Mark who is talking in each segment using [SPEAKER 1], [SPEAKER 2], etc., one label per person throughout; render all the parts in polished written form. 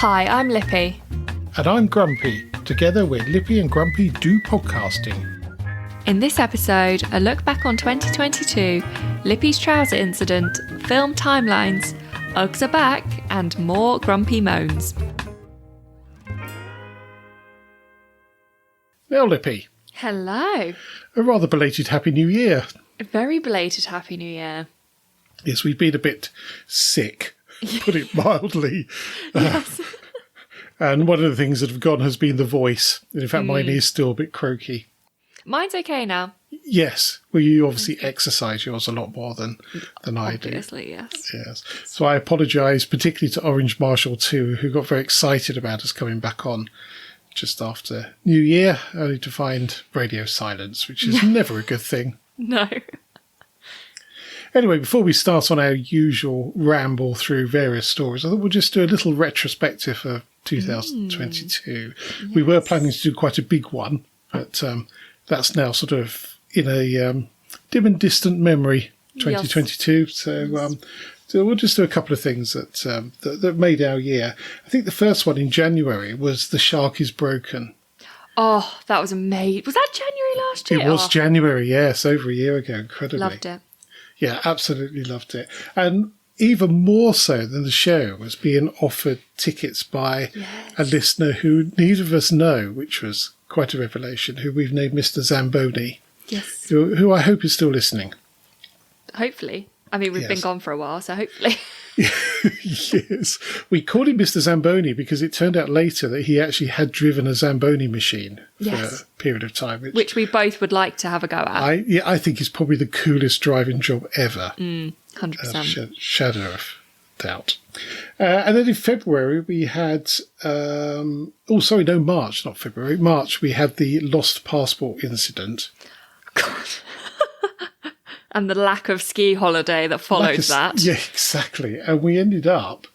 [SPEAKER 1] Hi, I'm Lippy.
[SPEAKER 2] And I'm Grumpy. Together we're Lippy and Grumpy Do Podcasting.
[SPEAKER 1] In this episode, a look back on 2022, Lippy's trouser incident, film timelines, Uggs are back, and more grumpy moans.
[SPEAKER 2] Now, Lippy.
[SPEAKER 1] Hello.
[SPEAKER 2] A rather belated Happy New Year.
[SPEAKER 1] A very belated Happy New Year.
[SPEAKER 2] Yes, we've been a bit sick, put it mildly.
[SPEAKER 1] Yes.
[SPEAKER 2] And one of the things that have gone has been the voice. In fact, mine is still a bit croaky.
[SPEAKER 1] Mine's okay now.
[SPEAKER 2] Yes. Well, you obviously exercise yours a lot more than I do.
[SPEAKER 1] Obviously, yes.
[SPEAKER 2] Yes. So I apologise particularly to Orange Marshall too, who got very excited about us coming back on just after New Year, only to find radio silence, which is never a good thing.
[SPEAKER 1] No.
[SPEAKER 2] Anyway, before we start on our usual ramble through various stories, I thought we'll just do a little retrospective of 2022. Yes. We were planning to do quite a big one, but that's now sort of in a dim and distant memory, 2022. Yes. So we'll just do a couple of things that made our year. I think the first one in January was The Shark is Broken.
[SPEAKER 1] Oh, that was amazing. Was that January last year?
[SPEAKER 2] It was January, yes, over a year ago, incredibly.
[SPEAKER 1] Loved it.
[SPEAKER 2] Yeah, absolutely loved it. And even more so than the show was being offered tickets by a listener who neither of us know, which was quite a revelation, who we've named Mr. Zamboni.
[SPEAKER 1] Yes.
[SPEAKER 2] Who I hope is still listening.
[SPEAKER 1] Hopefully. I mean, we've been gone for a while, so hopefully.
[SPEAKER 2] Yes. We called him Mr. Zamboni because it turned out later that he actually had driven a Zamboni machine for a period of time.
[SPEAKER 1] Which we both would like to have a go at.
[SPEAKER 2] I think it's probably the coolest driving job ever.
[SPEAKER 1] 100%.
[SPEAKER 2] Shadow of doubt. And then in February we had... March, not February. March, we had the lost passport incident.
[SPEAKER 1] God. And the lack of ski holiday that followed that.
[SPEAKER 2] Yeah, exactly. And we ended up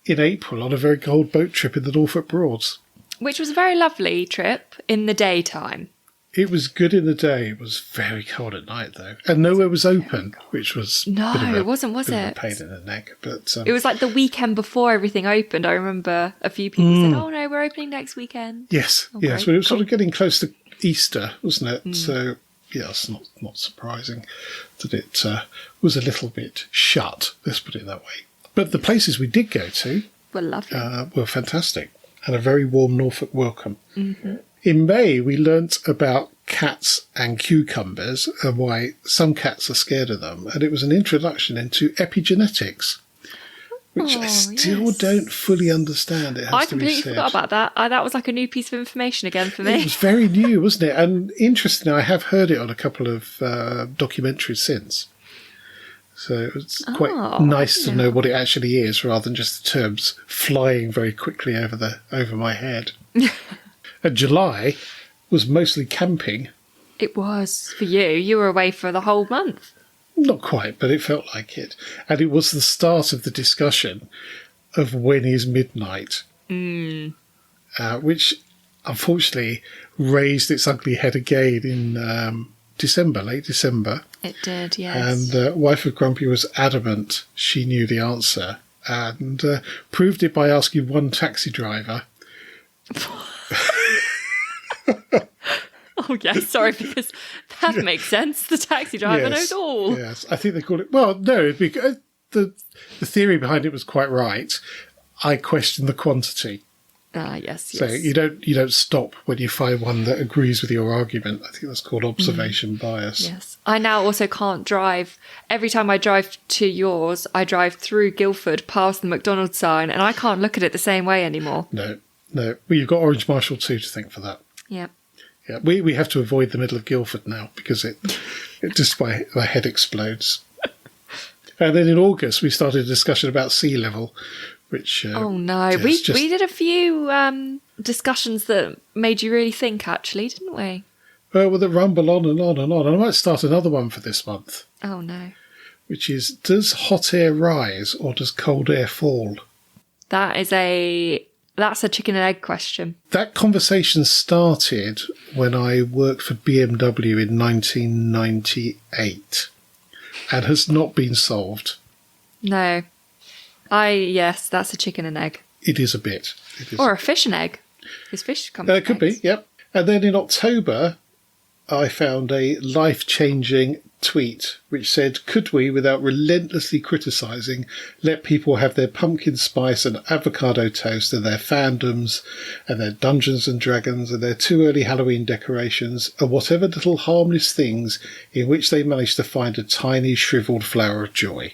[SPEAKER 2] in April on a very cold boat trip in the Norfolk Broads. Which
[SPEAKER 1] was a very lovely trip in the daytime.
[SPEAKER 2] It was good in the day. It was very cold at night, though. And nowhere was open, which was
[SPEAKER 1] it wasn't, was it?
[SPEAKER 2] A pain in the neck. But
[SPEAKER 1] it was like the weekend before everything opened. I remember a few people said, "Oh no, we're opening next weekend."
[SPEAKER 2] Yes, yes. But it was sort of getting close to Easter, wasn't it? So... yeah, it's not surprising that it was a little bit shut, let's put it that way. But the places we did go to
[SPEAKER 1] were lovely.
[SPEAKER 2] Were fantastic and a very warm Norfolk welcome.
[SPEAKER 1] Mm-hmm.
[SPEAKER 2] In May, we learnt about cats and cucumbers and why some cats are scared of them. And it was an introduction into epigenetics, which I still don't fully understand. It has
[SPEAKER 1] I
[SPEAKER 2] to be
[SPEAKER 1] completely
[SPEAKER 2] said.
[SPEAKER 1] forgot about that. That was like a new piece of information again for me.
[SPEAKER 2] It was very new, wasn't it? And interesting, I have heard it on a couple of documentaries since. So it's quite nice to know what it actually is rather than just the terms flying very quickly over my head. And July was mostly camping.
[SPEAKER 1] It was for you. You were away for the whole month.
[SPEAKER 2] Not quite, but it felt like it. And it was the start of the discussion of when is midnight, which unfortunately raised its ugly head again in late December.
[SPEAKER 1] It did, yes.
[SPEAKER 2] And wife of Grumpy was adamant she knew the answer and proved it by asking one taxi driver.
[SPEAKER 1] Oh, yes, sorry, because that makes sense. The taxi driver knows all.
[SPEAKER 2] Yes, I think they call it... Well, no, because the theory behind it was quite right. I question the quantity.
[SPEAKER 1] Yes.
[SPEAKER 2] So you don't stop when you find one that agrees with your argument. I think that's called observation bias.
[SPEAKER 1] Yes. I now also can't drive. Every time I drive to yours, I drive through Guildford past the McDonald's sign, and I can't look at it the same way anymore.
[SPEAKER 2] No. Well, you've got Orange Marshall too to thank for that.
[SPEAKER 1] Yeah.
[SPEAKER 2] Yeah, we have to avoid the middle of Guildford now because it just my head explodes. And then in August we started a discussion about sea level, which
[SPEAKER 1] we did a few discussions that made you really think, actually, didn't we?
[SPEAKER 2] Well, that rumble on and on and on. And I might start another one for this month.
[SPEAKER 1] Oh no!
[SPEAKER 2] Which is: does hot air rise or does cold air fall?
[SPEAKER 1] That's a chicken and egg question.
[SPEAKER 2] That conversation started when I worked for BMW in 1998 and has not been solved.
[SPEAKER 1] No. Yes, that's a chicken and egg.
[SPEAKER 2] It is a bit. It is.
[SPEAKER 1] Or a fish and egg. Because fish come
[SPEAKER 2] It could be, yep. And then in October, I found a life-changing tweet which said, could we, without relentlessly criticising, let people have their pumpkin spice and avocado toast and their fandoms and their Dungeons and Dragons and their too early Halloween decorations and whatever little harmless things in which they manage to find a tiny shrivelled flower of joy.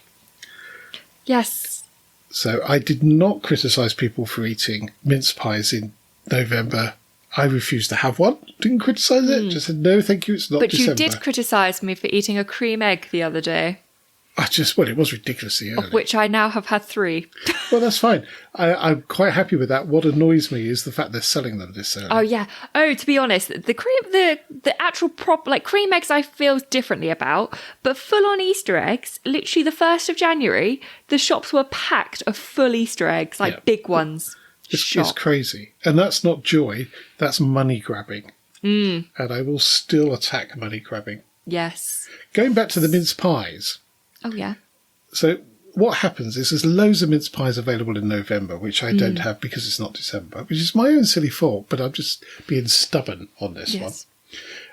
[SPEAKER 1] Yes.
[SPEAKER 2] So I did not criticise people for eating mince pies in November. I refused to have one. Didn't criticise it. Just said, no, thank you, it's not December.
[SPEAKER 1] But you did criticise me for eating a cream egg the other day.
[SPEAKER 2] It was ridiculously early.
[SPEAKER 1] Of which I now have had 3.
[SPEAKER 2] Well, that's fine. I'm quite happy with that. What annoys me is the fact they're selling them this early.
[SPEAKER 1] Oh, yeah. Oh, to be honest, the actual cream eggs I feel differently about, but full-on Easter eggs, literally the 1st of January, the shops were packed of full Easter eggs, big ones.
[SPEAKER 2] It's crazy. And that's not joy, that's money grabbing. And I will still attack money grabbing.
[SPEAKER 1] Yes.
[SPEAKER 2] Going back to the mince pies.
[SPEAKER 1] Oh, yeah.
[SPEAKER 2] So what happens is there's loads of mince pies available in November, which I don't have because it's not December, which is my own silly fault, but I'm just being stubborn on this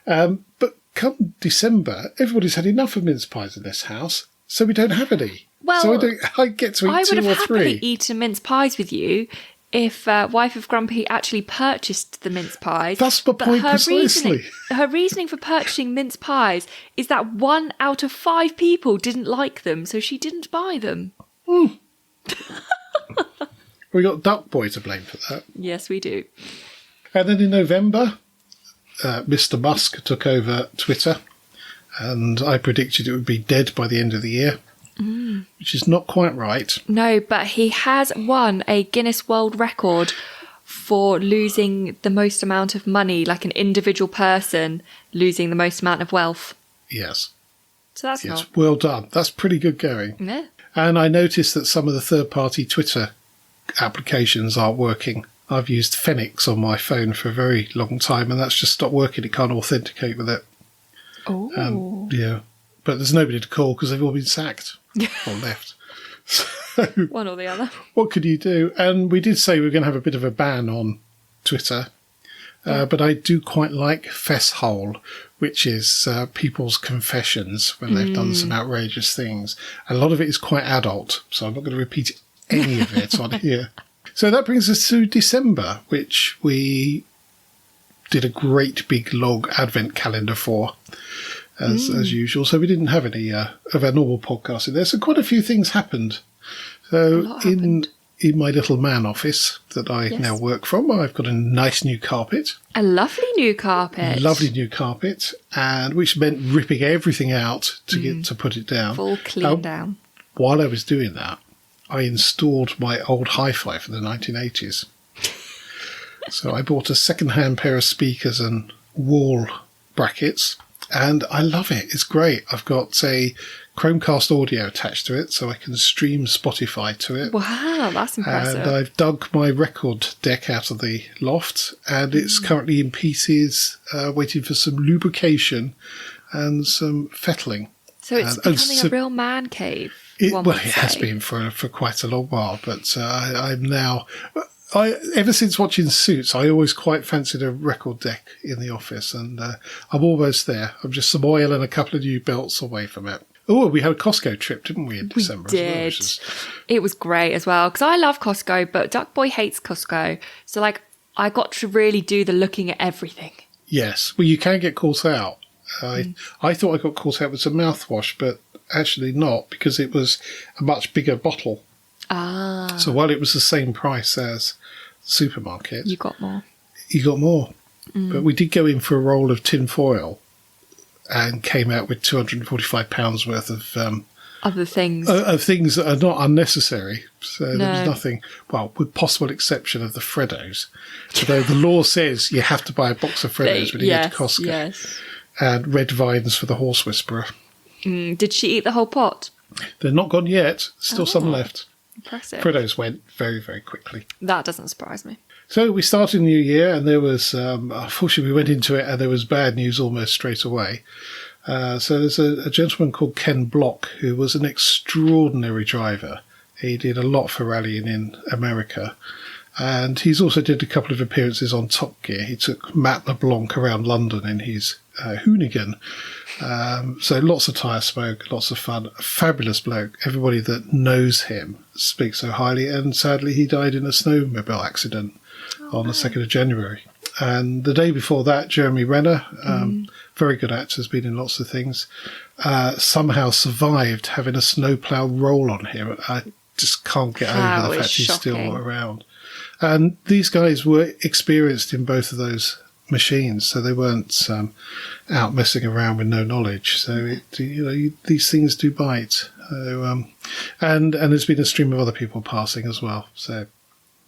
[SPEAKER 2] one. But come December, everybody's had enough of mince pies in this house, so we don't have any.
[SPEAKER 1] Well,
[SPEAKER 2] so I get to eat 2 or 3.
[SPEAKER 1] I would have happily eaten mince pies with you if Wife of Grumpy actually purchased the mince pies.
[SPEAKER 2] That's my point precisely.
[SPEAKER 1] Her reasoning for purchasing mince pies is that 1 out of 5 people didn't like them, so she didn't buy them.
[SPEAKER 2] We got Duck Boy to blame for that.
[SPEAKER 1] Yes, we do.
[SPEAKER 2] And then in November, Mr. Musk took over Twitter, and I predicted it would be dead by the end of the year. Which is not quite right.
[SPEAKER 1] No, but he has won a Guinness World Record for losing the most amount of money, like an individual person losing the most amount of wealth.
[SPEAKER 2] Yes.
[SPEAKER 1] So that's not...
[SPEAKER 2] Well done. That's pretty good going.
[SPEAKER 1] Yeah.
[SPEAKER 2] And I noticed that some of the third-party Twitter applications aren't working. I've used Phoenix on my phone for a very long time, and that's just stopped working. It can't authenticate with it.
[SPEAKER 1] Oh.
[SPEAKER 2] Yeah. But there's nobody to call because they've all been sacked or left. So,
[SPEAKER 1] one or the other.
[SPEAKER 2] What could you do? And we did say we were going to have a bit of a ban on Twitter. But I do quite like Fesshole, which is people's confessions when they've done some outrageous things. A lot of it is quite adult, so I'm not going to repeat any of it on here. So that brings us to December, which we did a great big long advent calendar for. As usual. So we didn't have any of our normal podcasts in there. So quite a few things happened. So in my little man office that I now work from, I've got a nice new carpet.
[SPEAKER 1] A lovely new carpet.
[SPEAKER 2] Lovely new carpet, and which meant ripping everything out to get to put it down.
[SPEAKER 1] Full clean down.
[SPEAKER 2] While I was doing that, I installed my old hi-fi from the 1980s. So I bought a second-hand pair of speakers and wall brackets. And I love it. It's great. I've got a Chromecast audio attached to it, so I can stream Spotify to it.
[SPEAKER 1] Wow, that's impressive.
[SPEAKER 2] And I've dug my record deck out of the loft, and it's currently in pieces, waiting for some lubrication and some fettling.
[SPEAKER 1] So it's becoming a real man cave.
[SPEAKER 2] It has been for quite a long while, but I'm now... ever since watching Suits, I always quite fancied a record deck in the office, and I'm almost there. I'm just some oil and a couple of new belts away from it. Oh, we had a Costco trip, didn't we, in December?
[SPEAKER 1] We did. It was great as well, because I love Costco, but Duck Boy hates Costco. So, I got to really do the looking at everything. Yes.
[SPEAKER 2] Well, you can get caught out. I thought I got caught out with some mouthwash, but actually not, because it was a much bigger bottle.
[SPEAKER 1] Ah.
[SPEAKER 2] So while it was the same price as the supermarket...
[SPEAKER 1] You got more.
[SPEAKER 2] But we did go in for a roll of tin foil and came out with £245 worth of...
[SPEAKER 1] other things.
[SPEAKER 2] Of things that are not unnecessary. So there was nothing... Well, with possible exception of the Freddos. Although the law says you have to buy a box of Freddos when you go to Costco.
[SPEAKER 1] Yes.
[SPEAKER 2] And red vines for the horse whisperer.
[SPEAKER 1] Did she eat the whole pot?
[SPEAKER 2] They're not gone yet. Still some left.
[SPEAKER 1] Impressive.
[SPEAKER 2] Freddos went very, very quickly.
[SPEAKER 1] That doesn't surprise me.
[SPEAKER 2] So we started the new year, and there was, unfortunately, we went into it, and there was bad news almost straight away. So there's a gentleman called Ken Block, who was an extraordinary driver He did a lot for rallying in America. And he's also did a couple of appearances on Top Gear. He took Matt LeBlanc around London in his Hoonigan. So lots of tyre smoke, lots of fun. A fabulous bloke. Everybody that knows him speaks so highly. And sadly, he died in a snowmobile accident on the 2nd of January. And the day before that, Jeremy Renner, very good actor, has been in lots of things, somehow survived having a snowplow roll on him. I just can't get over the fact he's still around. And these guys were experienced in both of those machines, so they weren't out messing around with no knowledge. So these things do bite. So, and there's been a stream of other people passing as well. So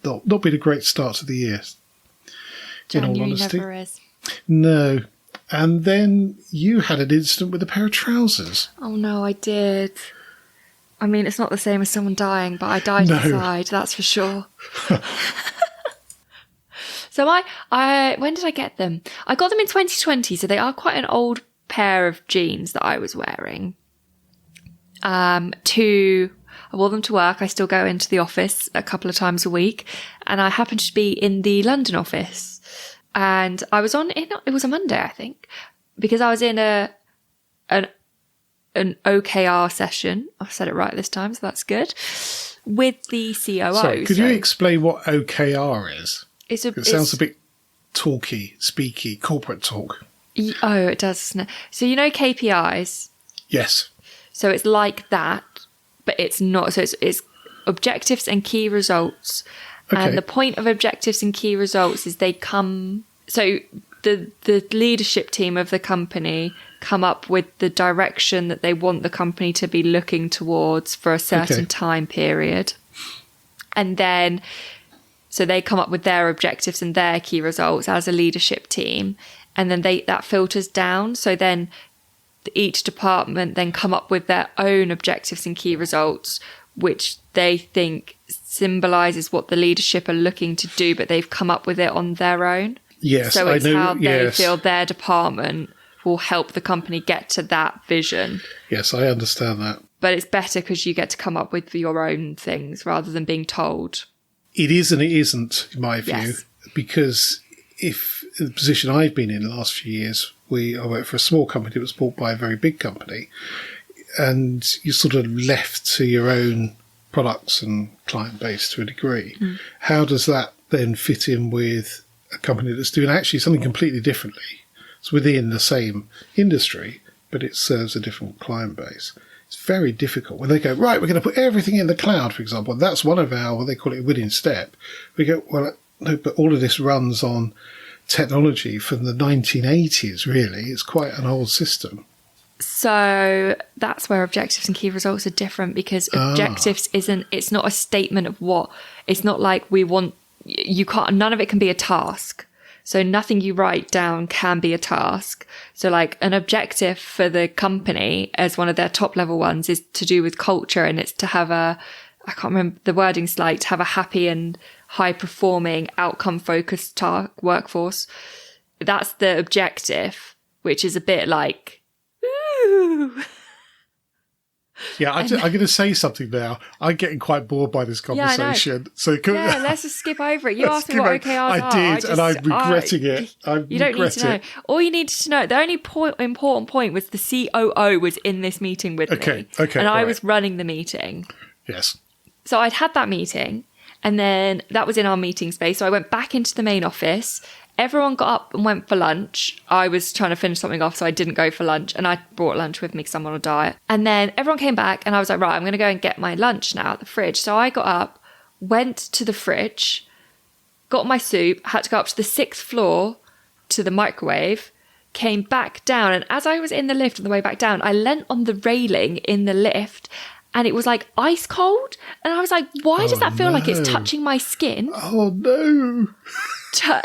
[SPEAKER 2] not been a great start to the year.
[SPEAKER 1] January
[SPEAKER 2] in all honesty,
[SPEAKER 1] never is.
[SPEAKER 2] No. And then you had an incident with a pair of trousers.
[SPEAKER 1] Oh no, I did. I mean, it's not the same as someone dying, but I died inside, that's for sure. So I when did I get them? I got them in 2020, so they are quite an old pair of jeans that I was wearing. I wore them to work. I still go into the office a couple of times a week, and I happened to be in the London office, and I was it was a Monday, I think, because I was in an OKR session. I said it right this time, so that's good. With the COO.
[SPEAKER 2] Sorry, could you explain what OKR is? It sounds a bit talky, speaky, corporate talk.
[SPEAKER 1] Oh, it does, doesn't it? So you know KPIs?
[SPEAKER 2] Yes. So
[SPEAKER 1] it's like that, but it's not. So it's objectives and key results. Okay. And the point of objectives and key results is they come... So the leadership team of the company come up with the direction that they want the company to be looking towards for a certain time period. And then, so they come up with their objectives and their key results as a leadership team. And then that filters down. So then each department then come up with their own objectives and key results, which they think symbolises what the leadership are looking to do, but they've come up with it on their own.
[SPEAKER 2] Yes,
[SPEAKER 1] so it's
[SPEAKER 2] I know,
[SPEAKER 1] how they feel their department will help the company get to that vision.
[SPEAKER 2] Yes, I understand that.
[SPEAKER 1] But it's better because you get to come up with your own things rather than being told.
[SPEAKER 2] It is and it isn't, in my view, because if the position I've been in the last few years, I worked for a small company that was bought by a very big company, and you're sort of left to your own products and client base to a degree. How does that then fit in with a company that's doing actually something completely differently? It's within the same industry, but it serves a different client base. It's very difficult when they go, right, we're going to put everything in the cloud, for example. And that's one of our, what they call it, winning step. We go, well, no, but all of this runs on technology from the 1980s, really. It's quite an old system. So
[SPEAKER 1] that's where objectives and key results are different, because objectives it's not a statement of what, it's not like none of it can be a task. So nothing you write down can be a task. So like an objective for the company as one of their top level ones is to do with culture, and it's to have I can't remember the wording's like, to have a happy and high performing outcome focused workforce. That's the objective, which is a bit like, ooh.
[SPEAKER 2] Yeah, I'm going to say something now. I'm getting quite bored by this conversation.
[SPEAKER 1] Let's just skip over it. You asked me what OKRs are.
[SPEAKER 2] I did, and I'm regretting it.
[SPEAKER 1] You don't need to know. All you needed to know, the only important point was the COO was in this meeting with me. Okay. And I was running the meeting.
[SPEAKER 2] Yes.
[SPEAKER 1] So I'd had that meeting, and then that was in our meeting space. So I went back into the main office. Everyone got up and went for lunch. I was trying to finish something off, so I didn't go for lunch. And I brought lunch with me because I'm on a diet. And then everyone came back, and I was like, right, I'm going to go and get my lunch now at the fridge. So I got up, went to the fridge, got my soup, had to go up to the 6th floor to the microwave, came back down. And as I was in the lift on the way back down, I leant on the railing in the lift, and it was like ice cold. And I was like, why does that feel like it's touching my skin?
[SPEAKER 2] Oh, no.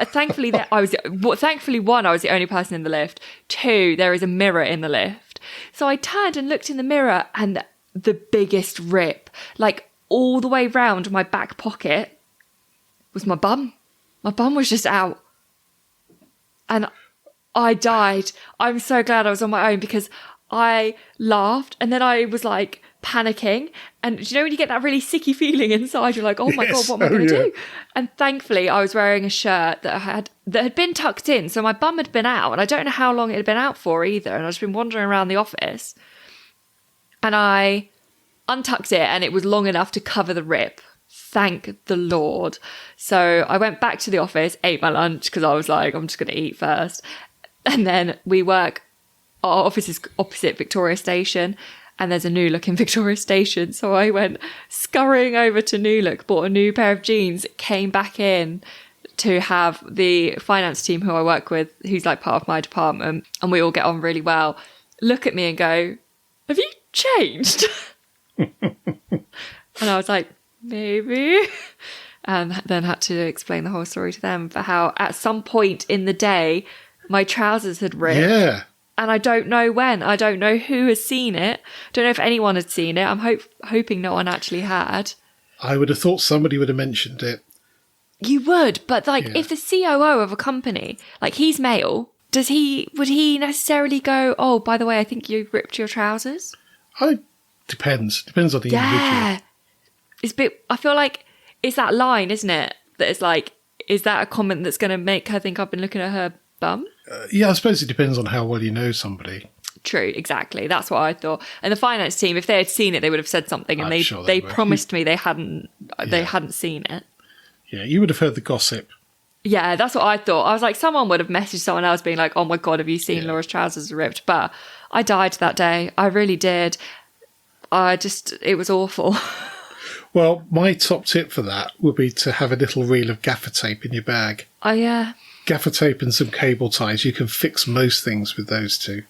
[SPEAKER 1] Thankfully, one, I was the only person in the lift. 2, there is a mirror in the lift. So I turned and looked in the mirror, and the biggest rip, like all the way round my back pocket, was my bum. My bum was just out. And I died. I'm so glad I was on my own, because I laughed, and then I was like panicking. And do you know when you get that really sicky feeling inside? You're like, oh my God, what am I going to do? And thankfully, I was wearing a shirt that had been tucked in. So my bum had been out, and I don't know how long it had been out for either. And I'd just been wandering around the office. And I untucked it, and it was long enough to cover the rip. Thank the Lord. So I went back to the office, ate my lunch, because I was like, I'm just going to eat first. And then our office is opposite Victoria Station, and there's a New Look in Victoria Station. So I went scurrying over to New Look, bought a new pair of jeans, came back in to have the finance team who I work with, who's like part of my department, and we all get on really well, look at me and go, have you changed? And I was like, maybe. And then had to explain the whole story to them for how at some point in the day, my trousers had ripped.
[SPEAKER 2] Yeah.
[SPEAKER 1] And I don't know when. I don't know who has seen it. Don't know if anyone had seen it. I'm hoping no one actually had.
[SPEAKER 2] I would have thought somebody would have mentioned it.
[SPEAKER 1] You would, but if the COO of a company, like he's male, would he necessarily go, oh, by the way, I think you ripped your trousers?
[SPEAKER 2] Depends on the individual.
[SPEAKER 1] I feel like it's that line, isn't it? That it's like, is that a comment that's going to make her think I've been looking at her bum?
[SPEAKER 2] Yeah, I suppose it depends on how well you know somebody.
[SPEAKER 1] True, exactly. That's what I thought. And the finance team, if they had seen it, they would have said something, and they promised me they hadn't seen it.
[SPEAKER 2] Yeah, you would have heard the gossip.
[SPEAKER 1] Yeah, that's what I thought. I was like, someone would have messaged someone else being like, oh my God, have you seen Laura's trousers ripped? But I died that day. I really did. It was awful.
[SPEAKER 2] Well, my top tip for that would be to have a little reel of gaffer tape in your bag.
[SPEAKER 1] Oh, yeah.
[SPEAKER 2] Gaffer tape and some cable ties. You can fix most things with those two.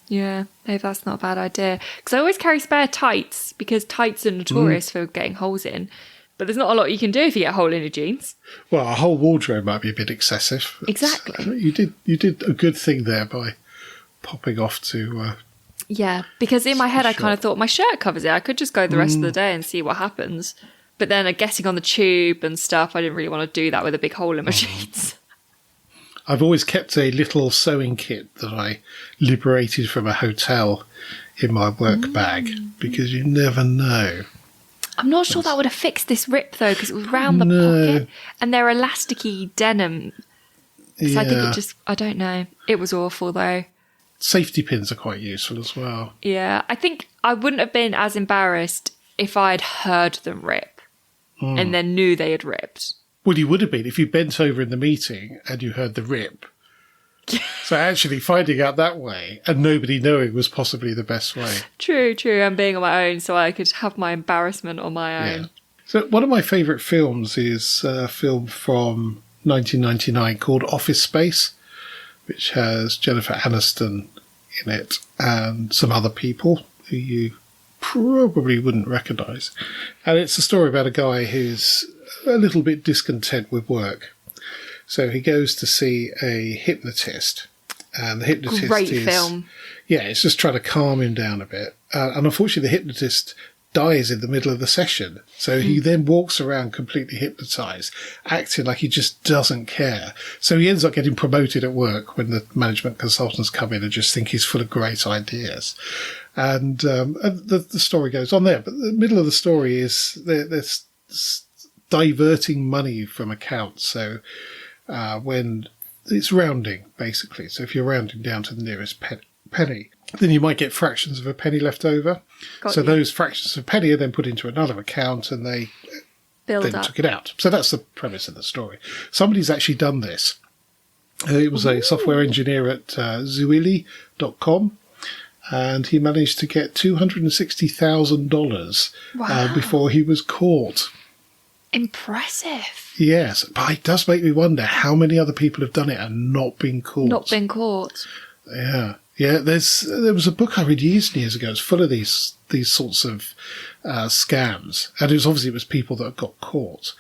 [SPEAKER 1] Yeah, maybe that's not a bad idea. Because I always carry spare tights, because tights are notorious for getting holes in. But there's not a lot you can do if you get a hole in your jeans.
[SPEAKER 2] Well, a whole wardrobe might be a bit excessive.
[SPEAKER 1] Exactly.
[SPEAKER 2] You did a good thing there by popping off to...
[SPEAKER 1] yeah, because in my head I kind of thought my shirt covers it. I could just go the rest of the day and see what happens. But then getting on the tube and stuff, I didn't really want to do that with a big hole in my jeans.
[SPEAKER 2] I've always kept a little sewing kit that I liberated from a hotel in my work bag, because you never know.
[SPEAKER 1] I'm not sure that would have fixed this rip, though, because it was round the pocket, and they're elasticy denim. So I think I don't know. It was awful, though.
[SPEAKER 2] Safety pins are quite useful as well.
[SPEAKER 1] Yeah, I think I wouldn't have been as embarrassed if I'd heard them rip and then knew they had ripped.
[SPEAKER 2] Well, you would have been if you bent over in the meeting and you heard the rip. So actually finding out that way and nobody knowing was possibly the best way.
[SPEAKER 1] True. And being on my own so I could have my embarrassment on my own.
[SPEAKER 2] Yeah. So one of my favourite films is a film from 1999 called Office Space, which has Jennifer Aniston in it and some other people who you probably wouldn't recognise. And it's a story about a guy who's a little bit discontent with work. So he goes to see a hypnotist, and the hypnotist
[SPEAKER 1] Great film.
[SPEAKER 2] Yeah, it's just trying to calm him down a bit. And unfortunately, the hypnotist dies in the middle of the session. So he then walks around completely hypnotised, acting like he just doesn't care. So he ends up getting promoted at work when the management consultants come in and just think he's full of great ideas. And the story goes on there. But the middle of the story is there's diverting money from accounts. So when it's rounding, basically. So if you're rounding down to the nearest penny, then you might get fractions of a penny left over. Those fractions of a penny are then put into another account and they took it out. So that's the premise of the story. Somebody's actually done this. It was a software engineer at Zuili.com, and he managed to get $260,000 before he was caught.
[SPEAKER 1] Impressive.
[SPEAKER 2] Yes, but it does make me wonder how many other people have done it and not been caught. Yeah. Yeah, there was a book I read years and years ago. It's full of these sorts of scams, and it was people that got caught.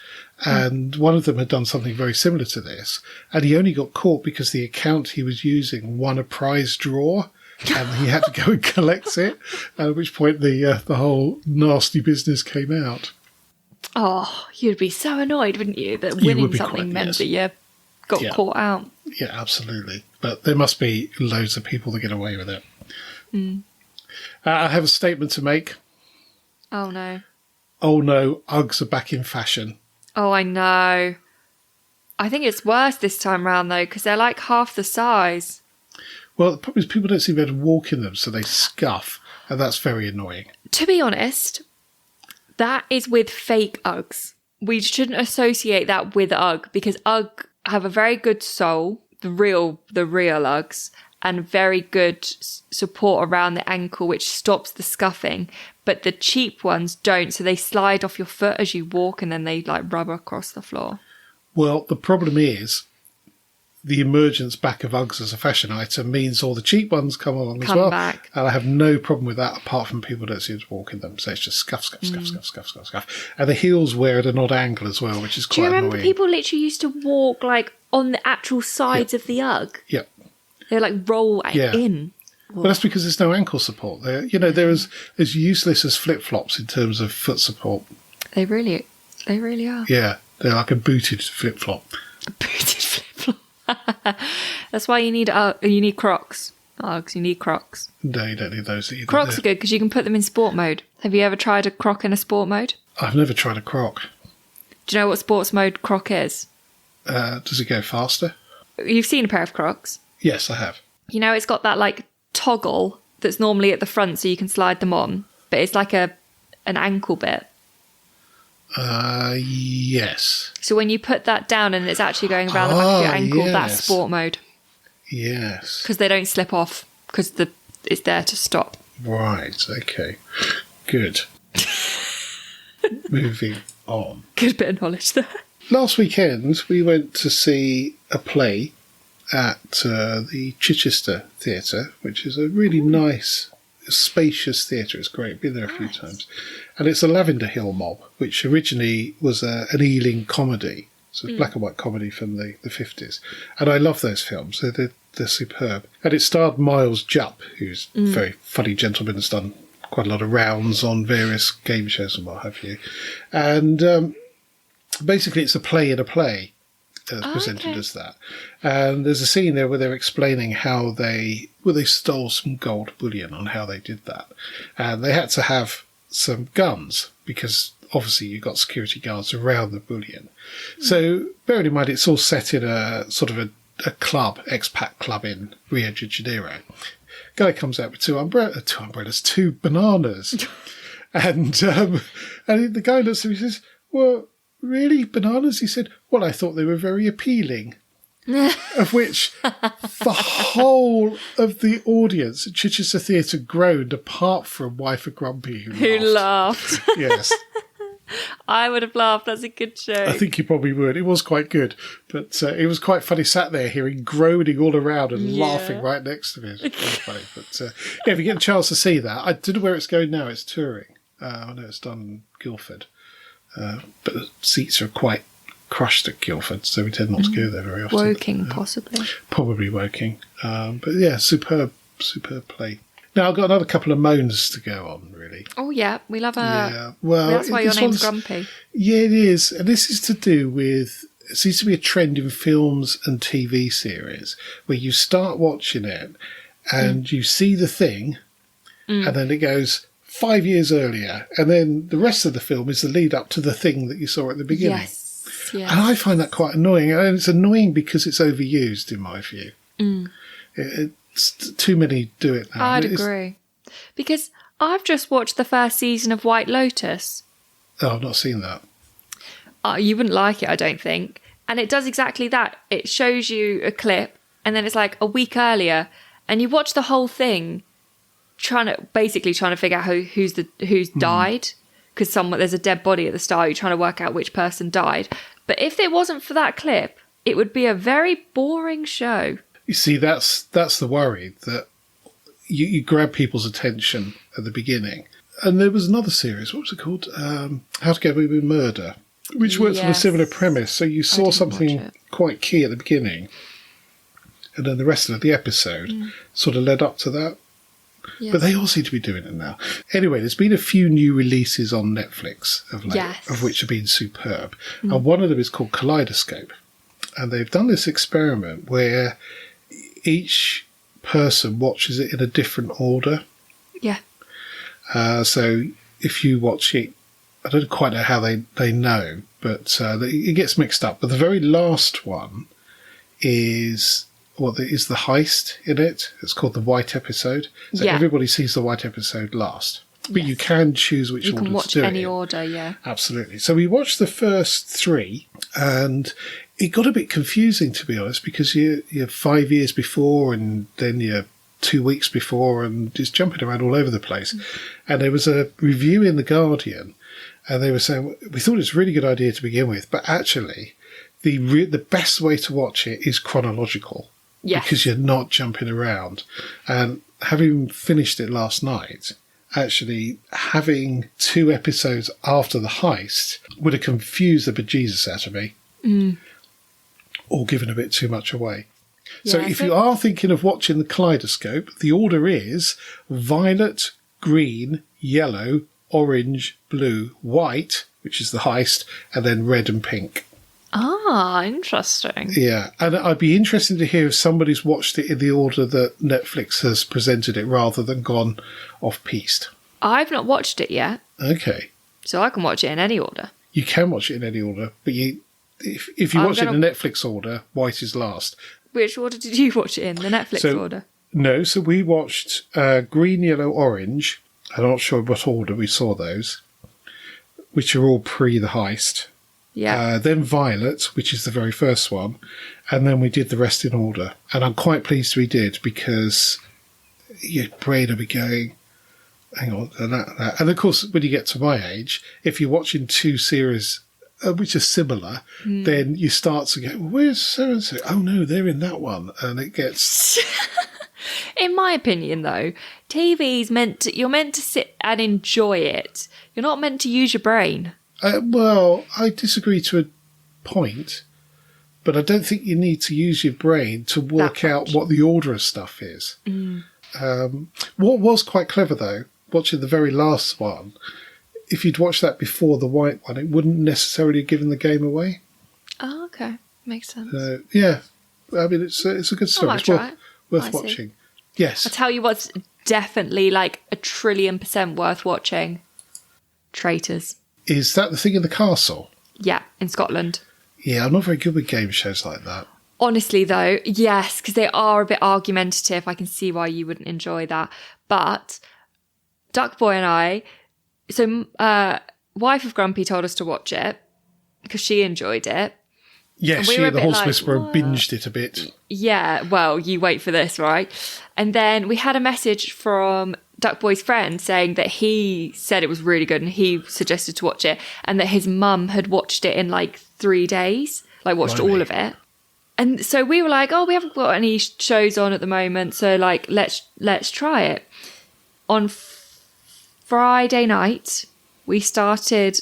[SPEAKER 2] And one of them had done something very similar to this, and he only got caught because the account he was using won a prize draw, and he had to go and collect it. At which point the whole nasty business came out.
[SPEAKER 1] Oh, you'd be so annoyed, wouldn't you, that winning something meant that you got caught out.
[SPEAKER 2] Yeah, absolutely. But there must be loads of people that get away with it. I have a statement to make.
[SPEAKER 1] Oh, no.
[SPEAKER 2] Oh, no, Uggs are back in fashion.
[SPEAKER 1] Oh, I know. I think it's worse this time round, though, because they're like half the size.
[SPEAKER 2] Well, the problem is people don't seem to be able to walk in them, so they scuff, and that's very annoying.
[SPEAKER 1] To be honest, that is with fake Uggs. We shouldn't associate that with Ugg, because Ugg have a very good sole, the real Uggs, and very good support around the ankle, which stops the scuffing. But the cheap ones don't, so they slide off your foot as you walk, and then they like rub across the floor.
[SPEAKER 2] Well, the problem is the emergence back of Uggs as a fashion item means all the cheap ones come along as well.
[SPEAKER 1] Back.
[SPEAKER 2] And I have no problem with that, apart from people don't seem to walk in them. So it's just scuff, scuff, scuff, scuff, scuff, scuff, scuff. And the heels wear at an odd angle as well, which is quite annoying.
[SPEAKER 1] Do you remember people literally used to walk like on the actual sides of the Ugg?
[SPEAKER 2] Yeah.
[SPEAKER 1] They like roll in.
[SPEAKER 2] Well, that's because there's no ankle support. They're as useless as flip-flops in terms of foot support.
[SPEAKER 1] They really are.
[SPEAKER 2] Yeah, they're like a booted flip-flop.
[SPEAKER 1] A booted flip-flop. That's why you need Crocs. Uggs, you need Crocs.
[SPEAKER 2] No, you don't need those either.
[SPEAKER 1] Crocs are good because you can put them in sport mode. Have you ever tried a Croc in a sport mode?
[SPEAKER 2] I've never tried a Croc.
[SPEAKER 1] Do you know what sports mode Croc is?
[SPEAKER 2] Does it go faster?
[SPEAKER 1] You've seen a pair of Crocs.
[SPEAKER 2] Yes, I have.
[SPEAKER 1] You know, it's got that like toggle that's normally at the front so you can slide them on, but it's like an ankle bit.
[SPEAKER 2] Yes.
[SPEAKER 1] So when you put that down and it's actually going around the back of your ankle, that's sport mode.
[SPEAKER 2] Yes.
[SPEAKER 1] Because they don't slip off, because it's there to stop.
[SPEAKER 2] Right, okay. Good. Moving on.
[SPEAKER 1] Good bit of knowledge there.
[SPEAKER 2] Last weekend, we went to see a play at the Chichester Theatre, which is a really nice, spacious theatre. It's great. Been there a few times. And it's a Lavender Hill Mob, which originally was an Ealing comedy. So it's black and white comedy from the 50s. And I love those films. They're superb. And it starred Miles Jupp, who's a very funny gentleman, has done quite a lot of rounds on various game shows and what have you. And basically it's a play in a play. Presented as that. And there's a scene there where they're explaining how they stole some gold bullion, on how they did that. And they had to have some guns because obviously you've got security guards around the bullion. So bearing in mind it's all set in a sort of a club, expat club in Rio de Janeiro. Guy comes out with two bananas. And the guy looks at me and says, well, really? Bananas? He said, well, I thought they were very appealing. Of which the whole of the audience at Chichester Theatre groaned, apart from Wife of Grumpy, who laughed. Yes.
[SPEAKER 1] I would have laughed. That's a good show.
[SPEAKER 2] I think you probably would. It was quite good. But it was quite funny, sat there hearing groaning all around and laughing right next to me. It was quite funny. But if you get a chance to see that, I don't know where it's going now. It's touring. I know it's done in Guildford. But the seats are quite crushed at Guildford, so we tend not to go there very often.
[SPEAKER 1] Woking, possibly.
[SPEAKER 2] Probably Woking. But yeah, superb play. Now, I've got another couple of moans to go on, really.
[SPEAKER 1] Oh, yeah. We love a...
[SPEAKER 2] Yeah. Well,
[SPEAKER 1] that's why your name's Grumpy.
[SPEAKER 2] Yeah, it is. And this is to do with... It seems to be a trend in films and TV series where you start watching it and you see the thing and then it goes 5 years earlier, and then the rest of the film is the lead up to the thing that you saw at the beginning.
[SPEAKER 1] Yes.
[SPEAKER 2] And I find that quite annoying. And it's annoying because it's overused, in my view. It's too many do it now.
[SPEAKER 1] I'd agree. Because I've just watched the first season of White Lotus.
[SPEAKER 2] Oh, I've not seen that.
[SPEAKER 1] You wouldn't like it, I don't think. And it does exactly that. It shows you a clip, and then it's like a week earlier, and you watch the whole thing trying to figure out who's died, because there's a dead body at the start. You're trying to work out which person died. But if it wasn't for that clip, it would be a very boring show. You
[SPEAKER 2] see, that's the worry, that you grab people's attention at the beginning. And there was another series, what was it called? How to Get Away with Murder, which worked on a similar premise. So you saw something quite key at the beginning, and then the rest of the episode sort of led up to that. Yes. But they all seem to be doing it now. Anyway, there's been a few new releases on Netflix of late, of which have been superb. And one of them is called Kaleidoscope. And they've done this experiment where each person watches it in a different order.
[SPEAKER 1] Yeah.
[SPEAKER 2] So if you watch it, I don't quite know how they know, but it gets mixed up. But the very last one is is the heist in it. It's called the White Episode. So everybody sees the White Episode last. But you can choose which order to do it. You can watch
[SPEAKER 1] any order, yeah.
[SPEAKER 2] Absolutely. So we watched the first 3, and it got a bit confusing, to be honest, because you're 5 years before, and then you're 2 weeks before, and just jumping around all over the place. And there was a review in The Guardian, and they were saying, we thought it was a really good idea to begin with, but actually the best way to watch it is chronological. Yes. Because you're not jumping around. And having finished it last night, actually having 2 episodes after the heist would have confused the bejesus out of me. Or given a bit too much away. So if you are thinking of watching the Kaleidoscope, the order is violet, green, yellow, orange, blue, white, which is the heist, and then red and pink.
[SPEAKER 1] Ah, interesting.
[SPEAKER 2] Yeah, and I'd be interested to hear if somebody's watched it in the order that Netflix has presented it rather than gone off-piste.
[SPEAKER 1] I've not watched it yet.
[SPEAKER 2] Okay.
[SPEAKER 1] So I can watch it in any order. You
[SPEAKER 2] can watch it in any order, but if you watch it in the Netflix order, white is last.
[SPEAKER 1] Which order did you watch it in? The Netflix order?
[SPEAKER 2] No, so we watched green, yellow, orange. I'm not sure what order we saw those, which are all pre the heist.
[SPEAKER 1] Yeah.
[SPEAKER 2] Then violet, which is the very first one, and then we did the rest in order. And I'm quite pleased we did, because your brain will be going, hang on, and that. And of course, when you get to my age, if you're watching 2 series which are similar, then you start to go, well, where's so-and-so? Oh no, they're in that one. And it gets...
[SPEAKER 1] In my opinion, though, TV's you're meant to sit and enjoy it. You're not meant to use your brain.
[SPEAKER 2] Well, I disagree to a point, but I don't think you need to use your brain to work out what the order of stuff is. What was quite clever, though, watching the very last one, if you'd watched that before the white one, it wouldn't necessarily have given the game away.
[SPEAKER 1] Oh, okay. Makes sense.
[SPEAKER 2] Yeah. I mean, it's a good story. It's worth watching.
[SPEAKER 1] See.
[SPEAKER 2] Yes.
[SPEAKER 1] I'll tell you what's definitely like 1,000,000,000% worth watching. Traitors.
[SPEAKER 2] Is that the thing in the castle?
[SPEAKER 1] Yeah, in Scotland.
[SPEAKER 2] Yeah, I'm not very good with game shows like that.
[SPEAKER 1] Honestly, though, yes, because they are a bit argumentative. I can see why you wouldn't enjoy that. But Duckboy and I... So, wife of Grumpy told us to watch it because she enjoyed it.
[SPEAKER 2] Yes,
[SPEAKER 1] we
[SPEAKER 2] she, the Horse Whisperer, binged it a bit.
[SPEAKER 1] Yeah, well, you wait for this, right? And then we had a message from Duckboy's friend saying that he said it was really good and he suggested to watch it, and that his mum had watched it in like 3 days, like watched all of it. And so we were like, oh, we haven't got any shows on at the moment, so like let's try it. On Friday night, we started,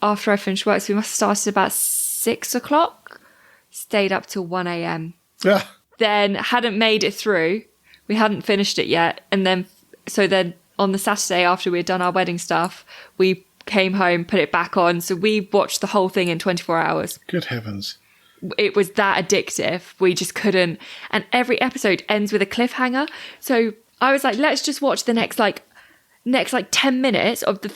[SPEAKER 1] after I finished work, so we must have started about 6 o'clock, stayed up till 1 a.m.
[SPEAKER 2] Yeah.
[SPEAKER 1] Then hadn't made it through. We hadn't finished it yet. And then on the Saturday after we'd done our wedding stuff, we came home, put it back on. So we watched the whole thing in 24 hours.
[SPEAKER 2] Good heavens.
[SPEAKER 1] It was that addictive. We just couldn't. And every episode ends with a cliffhanger. So I was like, let's just watch the next 10 minutes of the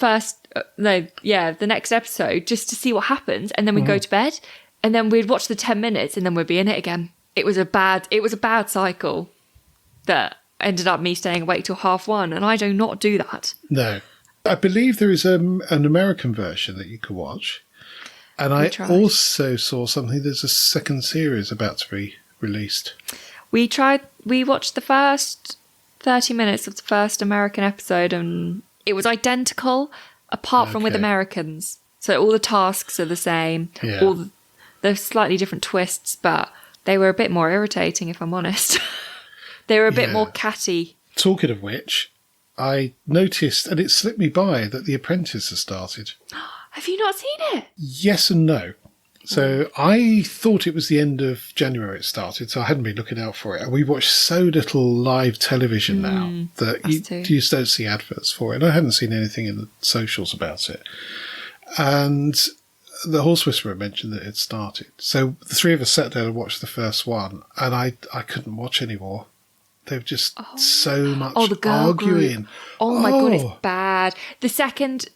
[SPEAKER 1] next episode just to see what happens, and then we'd go to bed, and then we'd watch the 10 minutes, and then we'd be in it again. It was a bad cycle that ended up me staying awake till 1:30, and I do not do that.
[SPEAKER 2] No. I believe there is an American version that you can watch, and I also saw something, there's a second series about to be released. We
[SPEAKER 1] watched the first 30 minutes of the first American episode, and it was identical apart from with Americans. So all the tasks are the same. Yeah. There's slightly different twists, but they were a bit more irritating, if I'm honest. They were a bit more catty.
[SPEAKER 2] Talking of which, I noticed, and it slipped me by, that The Apprentice has started.
[SPEAKER 1] Have you not seen it?
[SPEAKER 2] Yes and no. So I thought it was the end of January it started, so I hadn't been looking out for it. And we watch so little live television now that you just don't see adverts for it. And I hadn't seen anything in the socials about it. And the Horse Whisperer mentioned that it started. So the 3 of us sat down and watched the first one, and I couldn't watch anymore. There was just so much
[SPEAKER 1] the girl
[SPEAKER 2] arguing.
[SPEAKER 1] group. Oh my God, it's bad. The second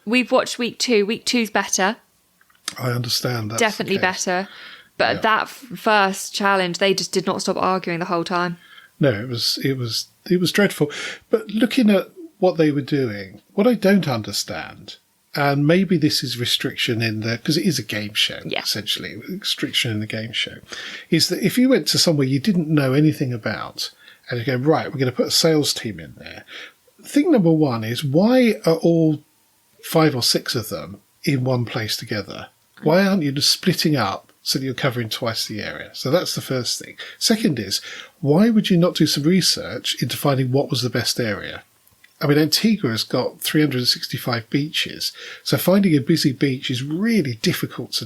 [SPEAKER 1] we've watched week 2, week 2's better.
[SPEAKER 2] I understand that.
[SPEAKER 1] Definitely better. But that first challenge, they just did not stop arguing the whole time.
[SPEAKER 2] No, it was dreadful. But looking at what they were doing, what I don't understand, and maybe this is restriction in the, because it is a game show, essentially, restriction in the game show, is that if you went to somewhere you didn't know anything about, and you go, right, we're going to put a sales team in there. Thing number one is, why are all 5 or 6 of them in one place together? Why aren't you just splitting up so that you're covering twice the area? So that's the first thing. Second is, why would you not do some research into finding what was the best area? I mean, Antigua has got 365 beaches, so finding a busy beach is really difficult to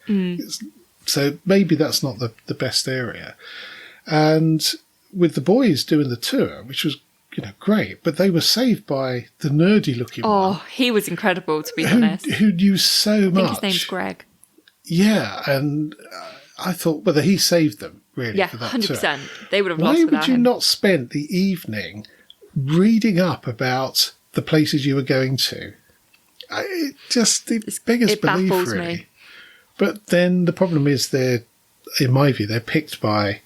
[SPEAKER 2] do. So maybe that's not the best area. And with the boys doing the tour, which was great, but they were saved by the nerdy-looking one.
[SPEAKER 1] Oh, he was incredible, to be honest.
[SPEAKER 2] Who knew so much.
[SPEAKER 1] I think his name's Greg.
[SPEAKER 2] Yeah, and I thought whether he saved them, really, for that
[SPEAKER 1] 100%.
[SPEAKER 2] tour.
[SPEAKER 1] They would have lost without him.
[SPEAKER 2] Why would you not spend the evening reading up about the places you were going to? It beggars belief,
[SPEAKER 1] baffles
[SPEAKER 2] really.
[SPEAKER 1] me.
[SPEAKER 2] But then the problem is in my view, they're picked by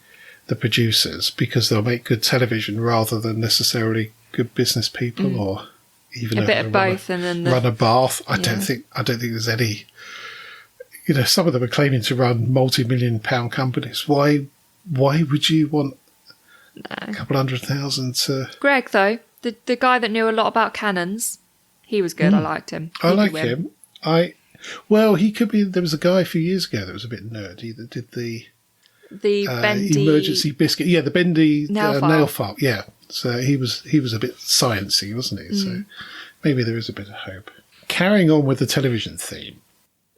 [SPEAKER 2] the producers because they'll make good television rather than necessarily good business people or even
[SPEAKER 1] a bit of both. And then
[SPEAKER 2] run a bath. I don't think there's any. Some of them are claiming to run multi-million-pound companies. Why would you want a couple 100,000 to...
[SPEAKER 1] Greg, though, the guy that knew a lot about cannons, he was good. I liked him.
[SPEAKER 2] I like him. He could be... There was a guy a few years ago that was a bit nerdy that did the bendy... emergency biscuit. Yeah, the bendy nail file. Yeah, so he was a bit sciencey, wasn't he? So maybe there is a bit of hope. Carrying on with the television theme.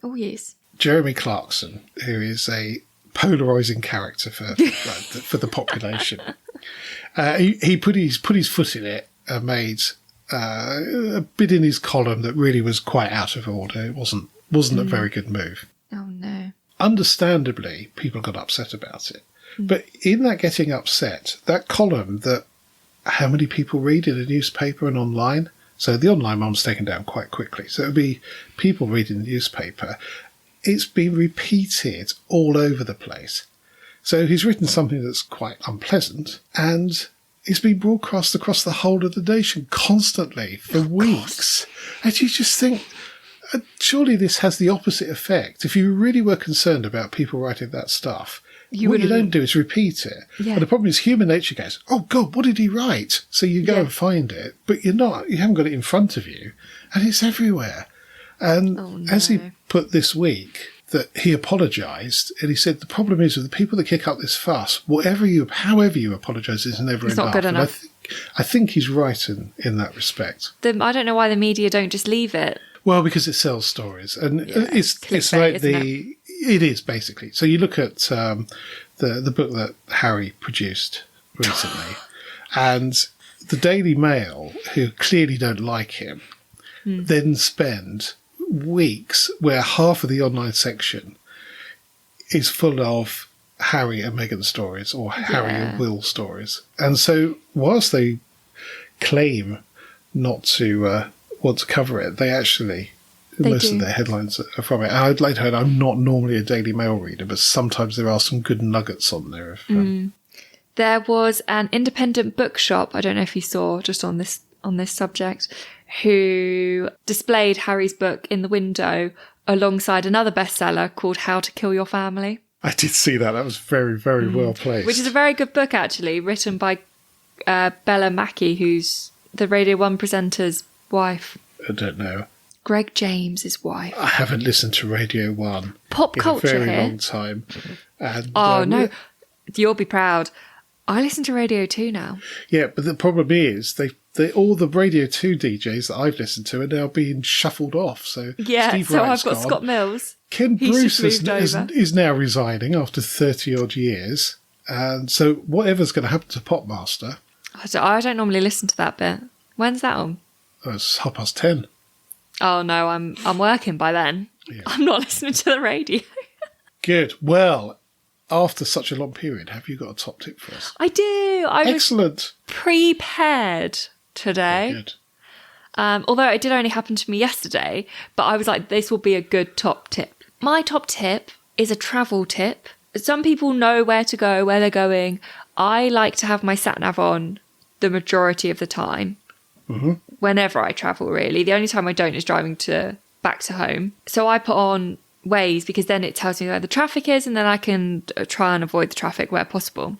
[SPEAKER 1] Oh, yes.
[SPEAKER 2] Jeremy Clarkson, who is a polarising character for the population, he put his foot in it and made a bit in his column that really was quite out of order. It wasn't a very good move.
[SPEAKER 1] Oh no!
[SPEAKER 2] Understandably, people got upset about it, but in that getting upset, that column that how many people read in a newspaper and online. So the online one was taken down quite quickly. So it would be people reading the newspaper. It's been repeated all over the place. So he's written something that's quite unpleasant and it's been broadcast across the whole of the nation constantly for weeks. And you just think, surely this has the opposite effect. If you really were concerned about people writing that stuff, what you don't do is repeat it. Yeah. And the problem is human nature goes, oh God, what did he write? So you go and find it, but you haven't got it in front of you and it's everywhere. And as he put this week, that he apologised and he said the problem is with the people that kick up this fuss, however you apologise is never enough.
[SPEAKER 1] Not good enough.
[SPEAKER 2] And I think he's right in that respect.
[SPEAKER 1] I don't know why the media don't just leave it.
[SPEAKER 2] Well, because it sells stories, and it's like it is basically. So you look at the book that Harry produced recently, and the Daily Mail, who clearly don't like him, then spend weeks where half of the online section is full of Harry and Meghan stories or Harry and Will stories. And so whilst they claim not to want to cover it, most of their headlines are from it. And I'd like to add, I'm not normally a Daily Mail reader, but sometimes there are some good nuggets on there.
[SPEAKER 1] There was an independent bookshop, I don't know if you saw, just on this subject, who displayed Harry's book in the window alongside another bestseller called How to Kill Your Family.
[SPEAKER 2] I did see that. That was very, very well placed.
[SPEAKER 1] Which is a very good book, actually, written by Bella Mackey, who's the Radio 1 presenter's wife.
[SPEAKER 2] I don't know.
[SPEAKER 1] Greg James's wife.
[SPEAKER 2] I haven't listened to Radio 1
[SPEAKER 1] Pop culture
[SPEAKER 2] in a very
[SPEAKER 1] here.
[SPEAKER 2] long time. And,
[SPEAKER 1] no, you'll be proud. I listen to Radio 2 now.
[SPEAKER 2] Yeah, but the problem is all the Radio 2 DJs that I've listened to are now being shuffled off. So Steve
[SPEAKER 1] so
[SPEAKER 2] Wright's
[SPEAKER 1] I've got
[SPEAKER 2] gone.
[SPEAKER 1] Scott Mills.
[SPEAKER 2] Ken
[SPEAKER 1] He's
[SPEAKER 2] Bruce is now resigning after 30-odd years. And so whatever's going to happen to Popmaster...
[SPEAKER 1] I don't normally listen to that bit. When's that on?
[SPEAKER 2] It's 10:30.
[SPEAKER 1] Oh, no, I'm working by then. Yeah. I'm not listening to the radio.
[SPEAKER 2] Good. Well, after such a long period, have you got a top tip for us?
[SPEAKER 1] I do. I was
[SPEAKER 2] Excellent.
[SPEAKER 1] prepared today.
[SPEAKER 2] Good.
[SPEAKER 1] Although it did only happen to me yesterday, but I was like, this will be a good top tip. My top tip is a travel tip. Some people know where to go, where they're going. I like to have my sat-nav on the majority of the time. Whenever I travel, really. The only time I don't is driving back to home. So I put on Waze because then it tells me where the traffic is and then I can try and avoid the traffic where possible.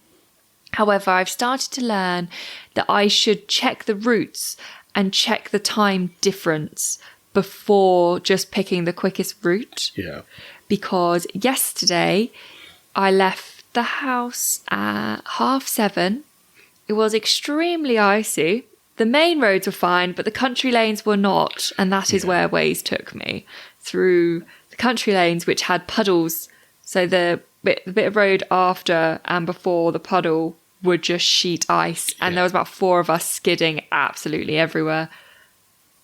[SPEAKER 1] However, I've started to learn that I should check the routes and check the time difference before just picking the quickest route.
[SPEAKER 2] Yeah.
[SPEAKER 1] Because yesterday I left the house at 7:30. It was extremely icy. The main roads were fine, but the country lanes were not. And that is where Waze took me, through the country lanes, which had puddles. So the bit of road after and before the puddle were just sheet ice. And there was about 4 of us skidding absolutely everywhere.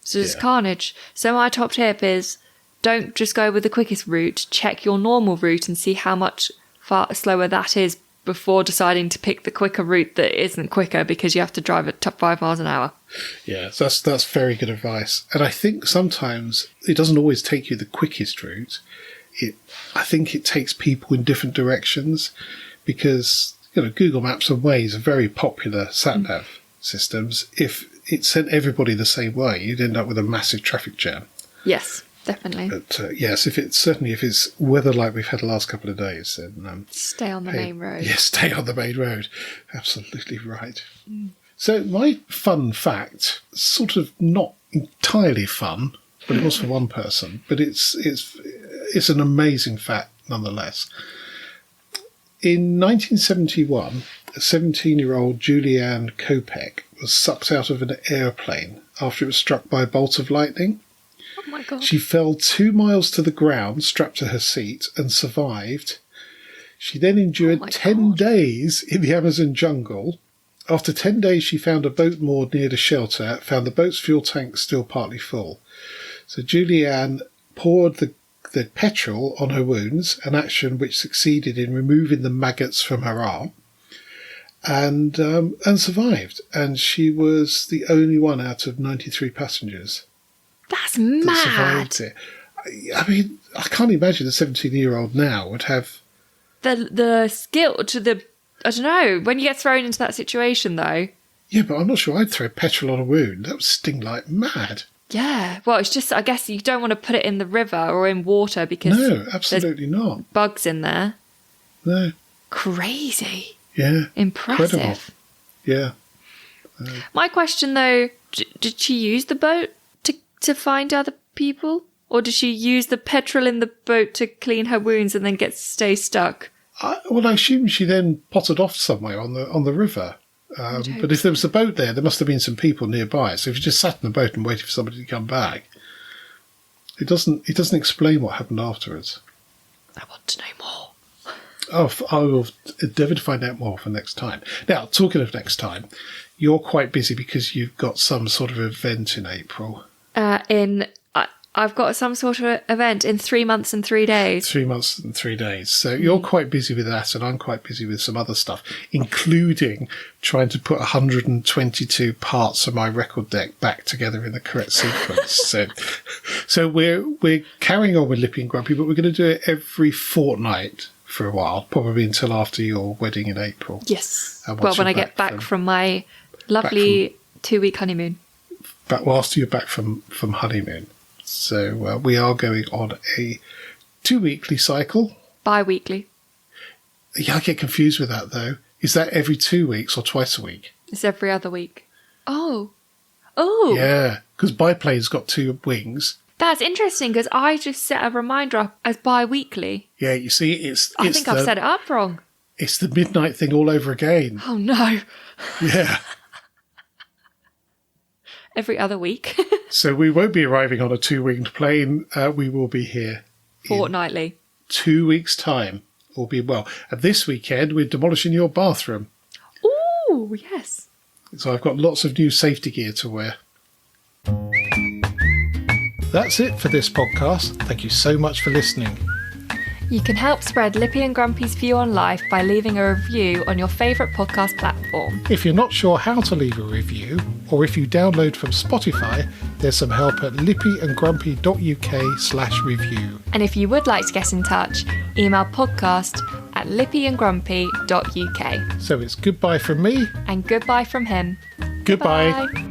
[SPEAKER 1] So it's carnage. So my top tip is, don't just go with the quickest route. Check your normal route and see how much far slower that is before deciding to pick the quicker route that isn't quicker because you have to drive at 5 miles an hour.
[SPEAKER 2] Yeah, so that's very good advice. And I think sometimes it doesn't always take you the quickest route. I think it takes people in different directions because, Google Maps and Waze are very popular sat-nav systems. If it sent everybody the same way, you'd end up with a massive traffic jam.
[SPEAKER 1] Yes, definitely.
[SPEAKER 2] But yes, if it's weather like we've had the last couple of days, then
[SPEAKER 1] stay on the main road.
[SPEAKER 2] Yes, stay on the main road. Absolutely right. So my fun fact, sort of not entirely fun, but it was for one person. But it's an amazing fact nonetheless. In 1971, a 17-year-old Julianne Kopek was sucked out of an airplane after it was struck by a bolt of lightning.
[SPEAKER 1] Oh my God.
[SPEAKER 2] She fell 2 miles to the ground, strapped to her seat, and survived. She then endured 10 days in the Amazon jungle. After 10 days, she found a boat moored near the shelter, found the boat's fuel tank still partly full. So Julianne poured the petrol on her wounds, an action which succeeded in removing the maggots from her arm, and survived. And she was the only one out of 93 passengers.
[SPEAKER 1] That's mad.
[SPEAKER 2] That survived it. I mean, I can't imagine a 17-year-old now would have
[SPEAKER 1] the skill to I don't know, when you get thrown into that situation though.
[SPEAKER 2] Yeah, but I'm not sure I'd throw petrol on a wound. That would sting like mad.
[SPEAKER 1] Yeah, well, it's just, I guess you don't want to put it in the river or in water because
[SPEAKER 2] no, absolutely not.
[SPEAKER 1] Bugs in there.
[SPEAKER 2] No.
[SPEAKER 1] Crazy.
[SPEAKER 2] Yeah.
[SPEAKER 1] Impressive.
[SPEAKER 2] Incredible. Yeah.
[SPEAKER 1] My question though, did she use the boat to find other people? Or did she use the petrol in the boat to clean her wounds and then stay stuck?
[SPEAKER 2] I assume she then potted off somewhere on the river. But if there was a boat there must have been some people nearby. So if you just sat in the boat and waited for somebody to come back, it doesn't explain what happened afterwards.
[SPEAKER 1] I want to know more.
[SPEAKER 2] Oh, I will endeavour to find out more for next time. Now, talking of next time, you're quite busy because you've got some sort of event in April.
[SPEAKER 1] I've got some sort of event in 3 months and 3 days.
[SPEAKER 2] 3 months and 3 days. So you're quite busy with that, and I'm quite busy with some other stuff, including trying to put 122 parts of my record deck back together in the correct sequence. So we're carrying on with Lippy and Grumpy, but we're going to do it every fortnight for a while, probably until after your wedding in April.
[SPEAKER 1] Yes. Well, when I get back from my lovely 2-week honeymoon.
[SPEAKER 2] But whilst you're back from honeymoon. So we are going on a 2-weekly cycle.
[SPEAKER 1] Bi-weekly.
[SPEAKER 2] Yeah, I get confused with that, though. Is that every 2 weeks or twice a week?
[SPEAKER 1] It's every other week. Oh.
[SPEAKER 2] Yeah, because biplane's got 2 wings.
[SPEAKER 1] That's interesting, because I just set a reminder up as bi-weekly.
[SPEAKER 2] Yeah, you see,
[SPEAKER 1] I think I've set it up wrong.
[SPEAKER 2] It's the midnight thing all over again.
[SPEAKER 1] Oh, no.
[SPEAKER 2] Yeah.
[SPEAKER 1] Every other week.
[SPEAKER 2] So we won't be arriving on a 2-winged plane. We will be here
[SPEAKER 1] fortnightly.
[SPEAKER 2] 2 weeks' time, all being well. And this weekend, we're demolishing your bathroom.
[SPEAKER 1] Ooh, yes.
[SPEAKER 2] So I've got lots of new safety gear to wear. That's it for this podcast. Thank you so much for listening.
[SPEAKER 1] You can help spread Lippy and Grumpy's view on life by leaving a review on your favourite podcast platform.
[SPEAKER 2] If you're not sure how to leave a review, or if you download from Spotify, there's some help at lippyandgrumpy.uk/review.
[SPEAKER 1] And if you would like to get in touch, email podcast@lippyandgrumpy.uk.
[SPEAKER 2] So it's goodbye from me.
[SPEAKER 1] And goodbye from him.
[SPEAKER 2] Goodbye.
[SPEAKER 1] Bye.